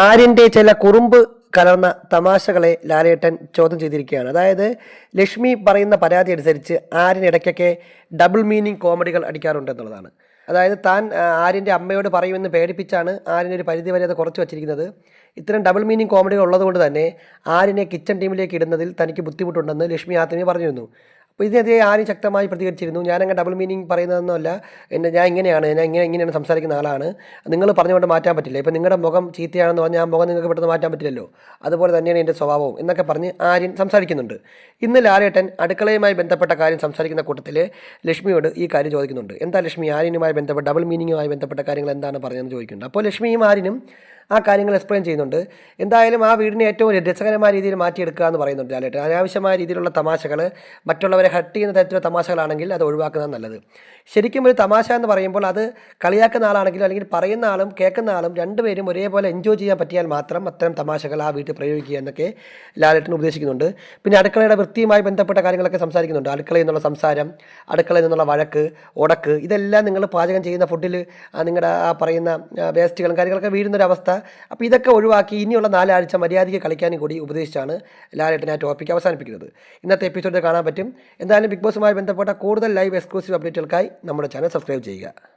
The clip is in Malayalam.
ആര്യൻ്റെ ചില കുറുമ്പ് കലർന്ന തമാശകളെ ലാലേട്ടൻ ചോദ്യം ചെയ്തിരിക്കുകയാണ്. അതായത് ലക്ഷ്മി പറയുന്ന പരാതി അനുസരിച്ച് ആര്യൻ ഇടയ്ക്കൊക്കെ ഡബിൾ മീനിങ് കോമഡികൾ അടിക്കാറുണ്ടെന്നുള്ളതാണ്. അതായത് താൻ ആര്യൻ്റെ അമ്മയോട് പറയുമെന്ന് പേടിപ്പിച്ചാണ് ആര്യനൊരു പരിധി വരെ അത് കുറച്ച് വച്ചിരിക്കുന്നത്. ഇത്തരം ഡബിൾ മീനിങ് കോമഡികൾ ഉള്ളതുകൊണ്ട് തന്നെ ആര്യനെ കിച്ചൺ ടീമിലേക്ക് ഇടുന്നതിൽ തനിക്ക് ബുദ്ധിമുട്ടുണ്ടെന്ന് ലക്ഷ്മി ആദ്യമേ പറഞ്ഞിരുന്നു. അപ്പോൾ ഇതിനെതിരെ ആരും ശക്തമായി പ്രതികരിച്ചിരുന്നു. ഞാനങ്ങനെ ഡബിൾ മീനിങ് പറയുന്നതൊന്നുമല്ല, ഞാൻ ഇങ്ങനെയാണ് സംസാരിക്കുന്ന ആളാണ്, നിങ്ങൾ പറഞ്ഞുകൊണ്ട് മാറ്റാൻ പറ്റില്ല. ഇപ്പം നിങ്ങളുടെ മുഖം ചീത്തയാണെന്ന് പറഞ്ഞാൽ ആ മുഖം നിങ്ങൾക്ക് പെട്ടെന്ന് മാറ്റാൻ പറ്റില്ലല്ലോ, അതുപോലെ തന്നെയാണ് എൻ്റെ സ്വഭാവവും എന്നൊക്കെ പറഞ്ഞ് ആര്യൻ സംസാരിക്കുന്നുണ്ട്. ഇന്ന് ലാലേട്ടൻ അടുക്കളയുമായി ബന്ധപ്പെട്ട കാര്യം സംസാരിക്കുന്ന കൂട്ടത്തിൽ ലക്ഷ്മിയോട് ഈ കാര്യം ചോദിക്കുന്നുണ്ട്. എന്താ ലക്ഷ്മി, ആര്യനുമായി ബന്ധപ്പെട്ട ഡബിൾ മീനിങ്ങുമായി ബന്ധപ്പെട്ട കാര്യങ്ങൾ എന്താണ് പറഞ്ഞതെന്ന് ചോദിക്കുന്നുണ്ട്. അപ്പോൾ ലക്ഷ്മിയും ആര്യനും ആ കാര്യങ്ങൾ എക്സ്പ്ലെയിൻ ചെയ്യുന്നുണ്ട്. എന്തായാലും ആ വീടിനെ ഏറ്റവും രസകരമായ രീതിയിൽ മാറ്റിയെടുക്കുക എന്ന് പറയുന്നുണ്ട് ലാലേട്ടൻ. അനാവശ്യമായ രീതിയിലുള്ള തമാശകൾ, മറ്റുള്ളവരെ ഹർട്ട് ചെയ്യുന്ന തരത്തിലുള്ള തമാശകളാണെങ്കിൽ അത് ഒഴിവാക്കുന്നതാണ് നല്ലത്. ശരിക്കും ഒരു തമാശ എന്ന് പറയുമ്പോൾ അത് കളിയാക്കുന്ന ആളാണെങ്കിലും അല്ലെങ്കിൽ പറയുന്ന ആളും കേൾക്കുന്ന ആളും രണ്ടുപേരും ഒരേപോലെ എൻജോയ് ചെയ്യാൻ പറ്റിയാൽ മാത്രം അത്തരം തമാശകൾ ആ വീട്ടിൽ പ്രയോഗിക്കുക എന്നൊക്കെ ലാലേട്ടൻ ഉപദേശിക്കുന്നുണ്ട്. പിന്നെ അടുക്കളയുടെ വൃത്തിയുമായി ബന്ധപ്പെട്ട കാര്യങ്ങളൊക്കെ സംസാരിക്കുന്നുണ്ട്. അടുക്കളയിൽ നിന്നുള്ള സംസാരം, അടുക്കളയിൽ നിന്നുള്ള വഴക്ക്, ഉടക്ക്, ഇതെല്ലാം നിങ്ങൾ പാചകം ചെയ്യുന്ന ഫുഡിൽ നിങ്ങളുടെ ആ പറയുന്ന വേസ്റ്റുകളും കാര്യങ്ങളൊക്കെ വീഴുന്നൊരവസ്ഥ. അപ്പോൾ ഇതൊക്കെ ഒഴിവാക്കി ഇനിയുള്ള 4 ആഴ്ച മര്യാദയ്ക്ക് കളിക്കാനും കൂടി ഉപദേശിച്ചാണ് ലാലേട്ടൻ ആ ടോപ്പിക്ക് അവസാനിപ്പിക്കുന്നത്. ഇന്നത്തെ എപ്പിസോഡിൽ കാണാൻ പറ്റും. എന്തായാലും ബിഗ് ബോസുമായി ബന്ധപ്പെട്ട കൂടുതൽ ലൈവ് എക്സ്ക്ലൂസീവ് അപ്ഡേറ്റുകൾക്കായി നമ്മുടെ ചാനൽ സബ്സ്ക്രൈബ് ചെയ്യുക.